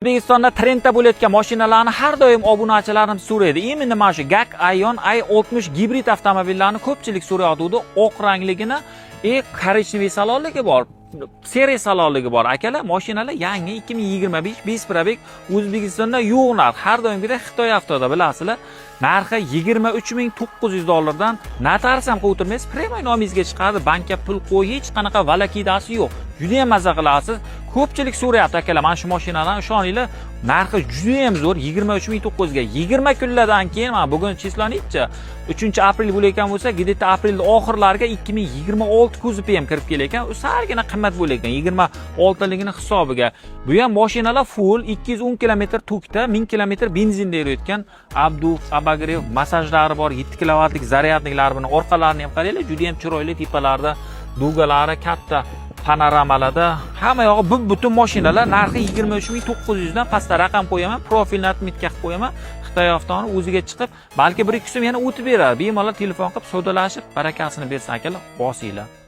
O'zbekistonda trendda bo'layotgan mashinalarni har doim obunachilarimiz so'raydi. Endi mana shu GAC Aion i60 gibrid avtomobillarni ko'pchilik so'rayotgandi. Oq rangligini, korичневый salonligi bor, seriya salonligi bor. Akalar, mashinalar yangi 2025 5 probeg O'zbekistonda yo'q narx. Har doimgidek Xitoy avtoda bilasizlar. Narxi $20900 dan natarsam qilib o'tirmaysiz, premium nomingizga chiqadi, bankka pul qo'y, hech qanaqa valakidasi yo'q. Juda ham maza qilasiz. Ko'pchilik so'rayapti akalar, mana shu mashinalarni ishoninglar, narxi juda ham zo'r, 23900 ga. 20 kunlardan keyin, mana bugun cheslo necha? 3-aprel bo'layotgan bo'lsa, где-то aprelning oxirlariga 2026 kuzovi ham kirib kelayotgan. U salgina qimmat bo'layotgan, 26ligini hisobiga. Bu ham mashinalar full 210 km tokda, 1000 km benzinda yurayotgan. Abduf, Abagrev masajlari bor, 7 kilovatlik zaryadniklari bilan orqalarini ham qaranglar, juda ham chiroyli tepalarda, dugalari katta, panoramalarda, hamma yog'i butun mashinalar narxi 23900 dan pastda raqam qo'yaman, profilni atmitka qilib qo'yaman. Xitoy avtoni o'ziga chiqib, balki 1-2 so'm yana o'tib beradi. Bemalol telefon qilib savdolashib, barakasini bersin akalar, bosinglar.